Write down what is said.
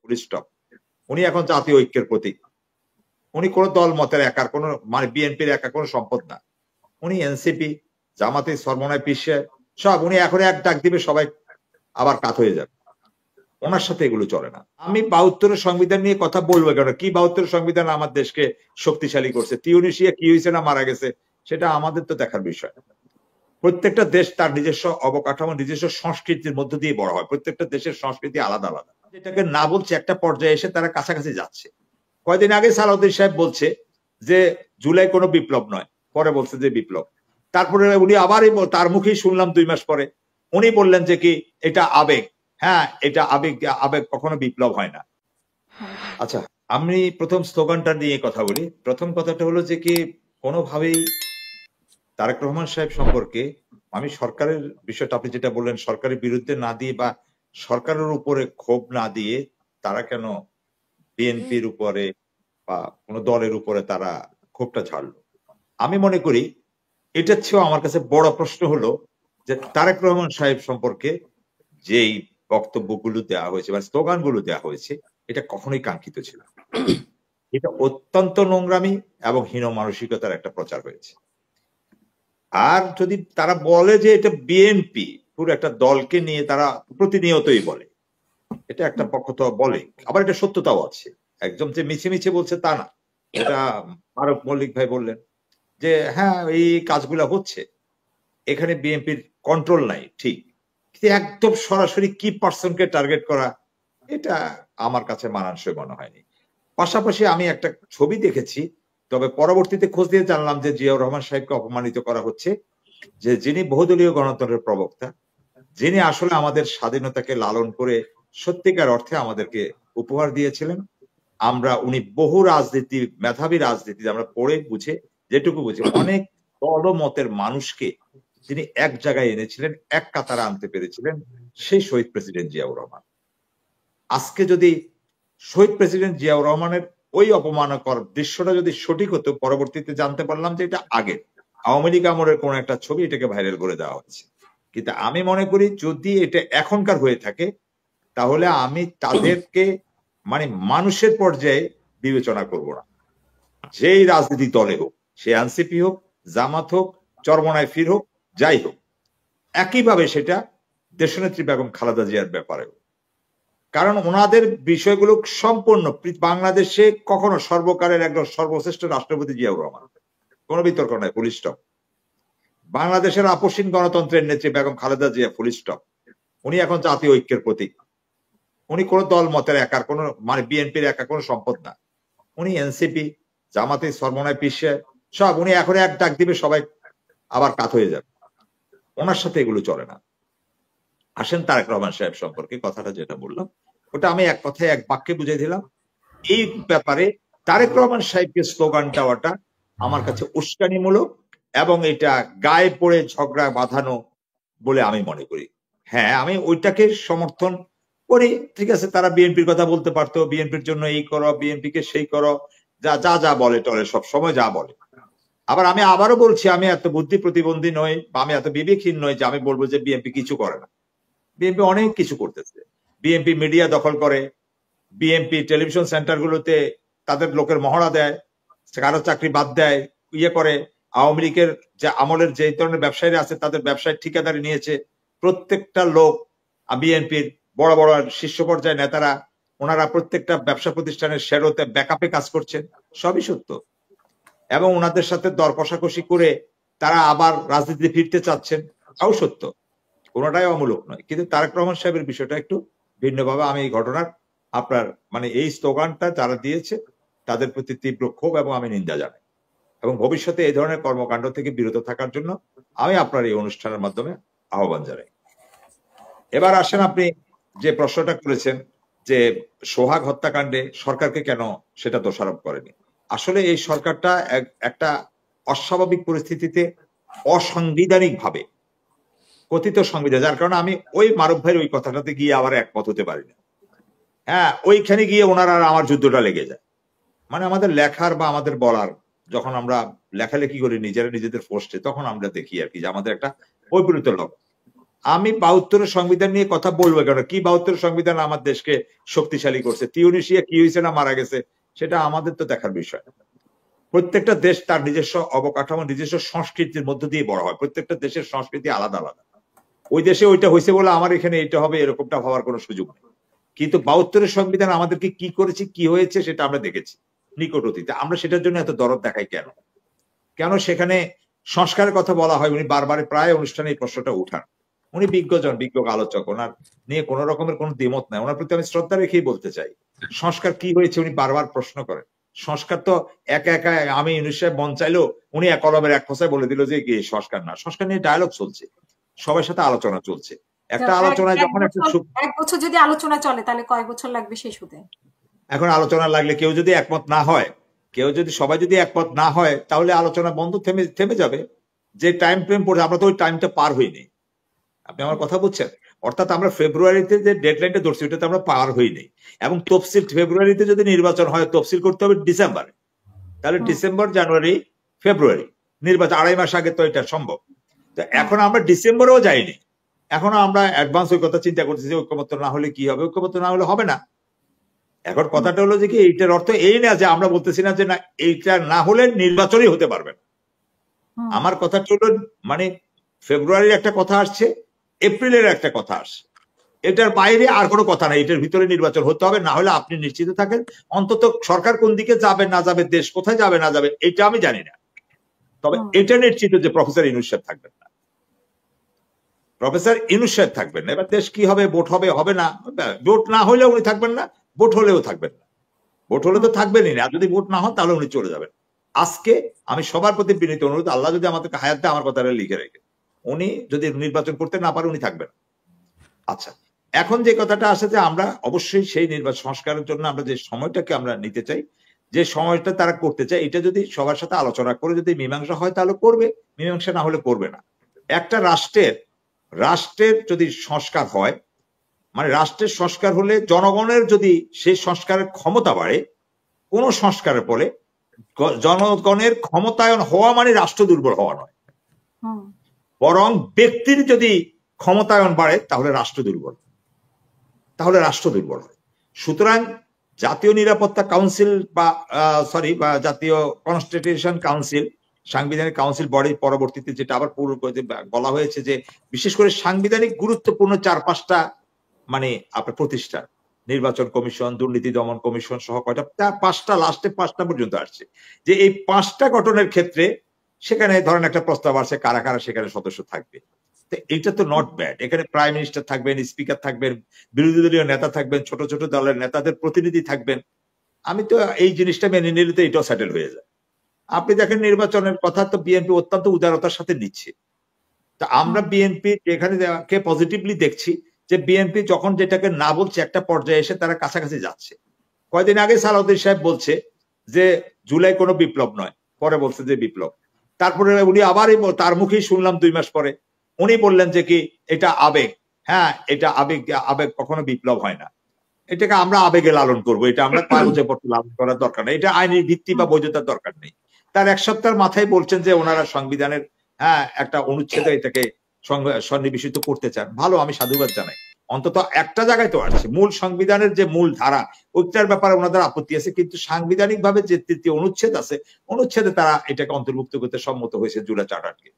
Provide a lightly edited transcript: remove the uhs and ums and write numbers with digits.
Full stop. উনি এখন জাতীয় ঐক্যের প্রতীক। উনি কোন দল মতের একার কোন মানে বিএনপির একা কোনো সম্পদ না। উনি এনসিপি, জামাতে, সরমনায় পিসে সব উনি এখন এক ডাক দিবে সবাই আবার কাত হয়ে যাবে। ওনার সাথে এগুলো চলে না। আমি ৭২ সংবিধান নিয়ে কথা বলবো কেন? কি ৭২ সংবিধান আমার দেশকে শক্তিশালী করছে? তিউনিসিয়া কি হয়েছে না মারা গেছে সেটা আমাদের তো দেখার বিষয়। প্রত্যেকটা দেশ তার নিজস্ব অবকাঠামো, নিজস্ব সংস্কৃতির মধ্য দিয়ে বড় হয়। প্রত্যেকটা দেশের সংস্কৃতি আলাদা আলাদা। যেটাকে না বলছে একটা পর্যায়ে এসে তারা কাছাকাছি যাচ্ছে। কয়দিন আগে সালাউদ্দিন সাহেব বলছে যে জুলাই কোনো বিপ্লব নয়, পরে বলছে যে বিপ্লব। তারপরে উনি আবারই তার মুখেই শুনলাম ২ মাস পরে উনি বললেন যে কি এটা আবেগ। হ্যাঁ, এটা আবেগ, আবেগ কখনো বিপ্লব হয় না। আচ্ছা, আমি প্রথম স্লোগানটা নিয়ে কথা বলি। প্রথম কথাটা হলো যে কি কোনোভাবেই তারেক রহমান সাহেব সম্পর্কে আমি সরকারের বিষয়টা আপনি যেটা বললেন সরকারের বিরুদ্ধে না দিয়ে বা সরকারের উপরে ক্ষোভ না দিয়ে তারা কেন বিএনপির উপরে বা কোন দলের উপরে তারা ক্ষোভটা ঝাড়লো। আমি মনে করি এটার চেয়েও আমার কাছে বড় প্রশ্ন হলো যে তারেক রহমান সাহেব সম্পর্কে যেই বক্তব্যগুলো দেওয়া হয়েছে বা স্লোগানগুলো দেওয়া হয়েছে এটা কখনোই কাঙ্ক্ষিত ছিল না। এটা অত্যন্ত নোংরামি এবং হীন মানসিকতার একটা প্রচার হয়েছে। আর যদি তারা বলে যে এটা বিএনপি পুরো একটা দলকে নিয়ে তারা প্রতিনিয়তই বলে, এটা একটা পক্ষ তো বলে, আবার এটা সত্যতাও আছে। একদম যে মিছে মিছে বলছে তা না। এটা আরব মল্লিক ভাই বললেন যে হ্যাঁ এই কাজগুলা হচ্ছে, এখানে বিএনপির কন্ট্রোল নাই ঠিক, কিন্তু একদম সরাসরি কি পার্সনকে টার্গেট করা এটা আমার কাছে মানানসই মনে হয়নি। পাশাপাশি আমি একটা ছবি দেখেছি, তবে পরবর্তীতে খোঁজ দিয়ে জানলাম যে জিয়াউর রহমান সাহেবকে অপমানিত করা হচ্ছে, যে যিনি বহুদলীয় গণতন্ত্রের প্রবক্তা, যিনি আসলে আমাদের স্বাধীনতাকে লালন করে সত্যিকার অর্থে আমাদেরকে উপহার দিয়েছিলেন। আমরা উনি বহু রাজনীতি, মেধাবী রাজনীতি আমরা পড়ে বুঝে যেটুকু বুঝি অনেক বড় মতের মানুষকে তিনি এক জায়গায় এনেছিলেন, এক কাতারে আনতে পেরেছিলেন, সেই শহীদ প্রেসিডেন্ট জিয়াউর রহমান। আজকে যদি শহীদ প্রেসিডেন্ট জিয়াউর রহমানের ওই অপমানকর দৃশ্যটা যদি সঠিক হতো, পরবর্তীতে জানতে পারলাম যে এটা আগে আওয়ামী লীগ আমলের কোন একটা ছবি, এটাকে ভাইরাল করে দেওয়া হচ্ছে। কিন্তু আমি মনে করি যদি এটা এখনকার হয়ে থাকে তাহলে আমি তাদেরকে মানে মানুষের পর্যায়ে বিবেচনা করব না। যেই রাজনৈতিক দলে হোক, সে এনসিপি হোক, জামাত হোক, চরমনায় ফির হোক, যাই হোক, একইভাবে সেটা দেশনেত্রী বেগম খালেদা জিয়ার ব্যাপারে। কারণ ওনাদের বিষয়গুলো সম্পূর্ণ বাংলাদেশে কখনো সর্বকালের একজন সর্বশ্রেষ্ঠ রাষ্ট্রপতি জিয়াউর রহমান, কোনো বিতর্ক নাই, ফুল স্টপ। বাংলাদেশের আপসীন গণতন্ত্রের নেত্রী বেগম খালেদা জিয়া, ফুল স্টপ। উনি এখন জাতীয় ঐক্যের প্রতীক। উনি কোন দল মতের একার কোন মানে বিএনপির একা কোনো সম্পদ না। উনি এনসিপি, জামাতে, সরমনায় পিসে সব উনি এখন এক ডাক দিবে সবাই আবার কাত হয়ে যাবে। ওনার সাথে এগুলো চলে না। আসেন তারেক রহমান সাহেব সম্পর্কে কথাটা যেটা বললাম ওটা আমি এক কথায় এক বাক্যে বুঝাই দিলাম। এই ব্যাপারে তারেক রহমান সাহেবকে স্লোগান দেওয়াটা আমার কাছে উস্কানিমূলক এবং এটা গায়ে পড়ে ঝগড়া বাঁধানো বলে আমি মনে করি। হ্যাঁ, আমি ওইটাকে সমর্থন করি, ঠিক আছে, তারা বিএনপির কথা বলতে পারতো, বিএনপির জন্য এই করো, বিএনপি কে সেই করো, যা যা যা বলে টলে সব সময় যা বলে। আবার আমি আবারও বলছি আমি এত বুদ্ধি প্রতিবন্ধী নই বা আমি এত বিবেকহীন নই যে আমি বলবো যে বিএনপি কিছু করে না। বিএনপি অনেক কিছু করতেছে। বিএনপি মিডিয়া দখল করে, বিএনপি টেলিভিশন সেন্টারগুলোতে তাদের লোকের মহড়া দেয়, কারো চাকরি বাদ দেয়, ইয়ে করে। আওয়ামী লীগের যে আমলের যে ধরনের ব্যবসায়ীরা আছে তাদের ব্যবসায় ঠিকাদারি নিয়েছে। প্রত্যেকটা লোক বিএনপির বড় বড় শীর্ষ পর্যায়ের নেতারা ওনারা প্রত্যেকটা ব্যবসা প্রতিষ্ঠানের শেয়ারতে ব্যাকআপে কাজ করছেন, সবই সত্য। এবং ওনাদের সাথে দর কষাকষি করে তারা আবার রাজনীতিতে ফিরতে চাচ্ছেন, তাও সত্য। কোনোটাই অমূলক নয়। কিন্তু তারেক রহমান সাহেবের বিষয়টা একটু ভিন্নভাবে আমি এই ঘটনার আপনার মানে এই স্লোগানটা যারা দিয়েছে তাদের প্রতি তীব্র ক্ষোভ এবং আমি নিন্দা জানাই এবং ভবিষ্যতে এই ধরনের কর্মকাণ্ড থেকে বিরত থাকার জন্য আমি আপনার এই অনুষ্ঠানের মাধ্যমে আহ্বান জানাই। এবার আসেন আপনি যে প্রশ্নটা করেছেন যে সোহাগ হত্যাকাণ্ডে সরকারকে কেন সেটা দোষারোপ করেনি। আসলে এই সরকারটা একটা অস্বাভাবিক পরিস্থিতিতে অসাংবিধানিক ভাবে কথিত সংবিধান, যার কারণে আমি ওই মারুফ ভাইয়ের ওই কথাটাতে গিয়ে আবার একমত হতে পারি না। হ্যাঁ, ওইখানে গিয়ে ওনার আর আমার যুদ্ধটা লেগে যায়। মানে আমাদের লেখার বা আমাদের বলার, যখন আমরা লেখালেখি করি নিজেরা নিজেদের পোস্টে, তখন আমরা দেখি আর কি যে আমাদের একটা বৈপরীত্য লক্ষ্য। আমি 72 সংবিধান নিয়ে কথা বলবো কেন? কি 72 সংবিধান আমার দেশকে শক্তিশালী করছে? তিউনিসিয়া কি হয়েছে না মারা গেছে সেটা আমাদের তো দেখার বিষয়। প্রত্যেকটা দেশ তার নিজস্ব অবকাঠামো, নিজস্ব সংস্কৃতির মধ্য দিয়ে বড় হয়। প্রত্যেকটা দেশের সংস্কৃতি আলাদা আলাদা। ওই দেশে ওইটা হয়েছে বলে আমার এখানে এটা হবে এরকমটা হওয়ার কোনো সুযোগ নেই। কিন্তু 72 সংবিধান আমাদেরকে কি করেছে, কি হয়েছে সেটা আমরা দেখেছি নিকট অতীতে। আমরা সেটার জন্য এত দরদ দেখাই কেন? কেন সেখানে সংস্কারের কথা বলা হয়? উনি বারবার প্রায় অনুষ্ঠানে এই প্রশ্নটা উঠান। উনি বিজ্ঞজন, বিজ্ঞ আলোচক, ওনার নিয়ে কোন রকমের কোন দ্বিমত নাই। ওনার প্রতি আমি শ্রদ্ধা রেখেই বলতে চাই, সংস্কার কি হয়েছে উনি বারবার প্রশ্ন করেন। সংস্কার তো একা একা আমি ইউনূস সাহেব মন চাইলেও উনি এক কলমের এক খোঁচায় বলে দিল যে কি সংস্কার না। সংস্কার নিয়ে ডায়ালগ চলছে, সবার সাথে আলোচনা চলছে। একটা আলোচনায় যখন এক বছর যদি আলোচনা চলে তাহলে কয় বছর লাগবে শেষ হতে? এখন আলোচনা লাগলে কেউ যদি একমত না হয়, সবাই যদি একমত না হয়, তাহলে আলোচনা বন্ধ, থেমে যাবে। যে টাইম ফ্রেম পড়ে আমরা তো ওই টাইমটা পার হইনি। আপনি আমার কথা বুঝছেন? অর্থাৎ আমরা ফেব্রুয়ারিতে যে ডেডলাইনটা ধরছি ওটাতে আমরা পার হইনি। এবং তফসিল ফেব্রুয়ারিতে যদি নির্বাচন হয়, তফসিল করতে হবে ডিসেম্বরে। তাহলে ডিসেম্বর, জানুয়ারি, ফেব্রুয়ারি নির্বাচন, 2.5 মাস আগে তো এটা সম্ভব। তো এখন আমরা ডিসেম্বরেও যাইনি, এখনো আমরা অ্যাডভান্স ওই কথা চিন্তা করতেছি যে ঐক্যমত্য না হলে কি হবে, ঐক্যমত্য না হলে হবে না। এখন কথাটা হলো যে কি, এইটার অর্থ এই না যে আমরা বলতেছি না যে না এইটা না হলে নির্বাচনই হতে পারবে না। আমার কথাটা হলো মানে ফেব্রুয়ারির একটা কথা আসছে, এপ্রিলের একটা কথা আসছে, এটার বাইরে আর কোনো কথা নাই। এটার ভিতরে নির্বাচন হতে হবে, না হলে আপনি নিশ্চিত থাকেন অন্তত সরকার কোন দিকে যাবে না যাবে, দেশ কোথায় যাবে না যাবে এটা আমি জানি না, তবে এটা নিশ্চিত যে প্রফেসর ইউনূস সাহেব থাকবেন না। প্রফেসর ইউনূস সাহেব থাকবেন না। এবার দেশ কি হবে, ভোট হবে হবে না, ভোট না হলেও উনি থাকবেন না, ভোট হলেও থাকবেন না। ভোট হলে তো থাকবেনই না, আর যদি ভোট না হয় তাহলে উনি চলে যাবেন। আজকে আমি সবার প্রতি বিনীত অনুরোধ, আল্লাহ যদি আমাদেরকে হায়াত দেয় আমার কথাটা লিখে রেখে, উনি যদি নির্বাচন করতে না পারে উনি থাকবেন। আচ্ছা, এখন যে কথাটা আসে যে আমরা অবশ্যই সেই নির্বাচন সংস্কারের জন্য আমরা যে সময়টাকে আমরা নিতে চাই, যে সময়টা তারা করতে চায়, এটা যদি সবার সাথে আলোচনা করে যদি মীমাংসা হয় তাহলে করবে, মীমাংসা না হলে করবে না। একটা রাষ্ট্রের যদি সংস্কার হয়, মানে রাষ্ট্রের সংস্কার হলে জনগণের যদি সেই সংস্কারের ক্ষমতা বাড়ে, কোন সংস্কারের ফলে জনগণের ক্ষমতায়ন হওয়া মানে রাষ্ট্র দুর্বল হওয়া নয়, বরং ব্যক্তির যদি ক্ষমতায়ন বাড়ে তাহলে রাষ্ট্র দুর্বল হয়। সুতরাং জাতীয় নিরাপত্তা কাউন্সিল বা জাতীয় কনস্টিটিউশন কাউন্সিল, সাংবিধানিক কাউন্সিল বডি, পরবর্তীতে যেটা আবার পুরো বলা হয়েছে যে বিশেষ করে সাংবিধানিক গুরুত্বপূর্ণ 4-5টা মানে আপনার প্রতিষ্ঠান, নির্বাচন কমিশন, দুর্নীতি দমন কমিশন সহ কয়টা, 5টা, লাস্টে 5টা পর্যন্ত আসছে, যে এই 5টা গঠনের ক্ষেত্রে সেখানে ধরেন একটা প্রস্তাব আসছে কারা কারা সেখানে সদস্য থাকবে। এটা তো নট ব্যাড। এখানে প্রাইম মিনিস্টার থাকবেন, স্পিকার থাকবেন, বিরোধী দলীয় নেতা থাকবেন, ছোট ছোট দলের নেতাদের প্রতিনিধি থাকবেন। আমি তো এই জিনিসটা মেনে নিলে তো এটাও সেটেল হয়ে যায়। আপনি দেখেন নির্বাচনের কথা তো বিএনপি অত্যন্ত উদারতার সাথে নিচ্ছে। তা আমরা বিএনপি এখানে কে পজিটিভলি দেখছি যে বিএনপি যখন যেটাকে না বলছে একটা পর্যায়ে এসে তারা কাছাকাছি যাচ্ছে। কয়েকদিন আগে সালাউদ্দিন সাহেব বলছে যে জুলাই কোনো বিপ্লব নয়, পরে বলছে যে বিপ্লব। তারপরে উনি আবার তার মুখেই শুনলাম 2 মাস পরে উনি বললেন যে কি এটা আবেগ। হ্যাঁ, এটা আবেগ কখনো বিপ্লব হয় না, এটাকে আমরা আবেগে লালন করবো, এটা আমরা কাগজে পত্র লালন করার দরকার নেই, এটা আইনি ভিত্তি বা বৈধতার দরকার নেই। তার 1 সপ্তাহের মাথায় বলছেন যে ওনারা সংবিধানের একটা অনুচ্ছেদে এটাকে সন্নিবেশিত করতে চান। ভালো, আমি সাধুবাদ জানাই। অন্তত একটা জায়গায় তো আসছে, মূল সংবিধানের যে মূল ধারা ওইটার ব্যাপারে ওনাদের আপত্তি আছে, কিন্তু সাংবিধানিক ভাবে যে 3য় অনুচ্ছেদ আছে, অনুচ্ছেদে তারা এটাকে অন্তর্ভুক্ত করতে সম্মত হয়েছে জুলাই চার্টারকে।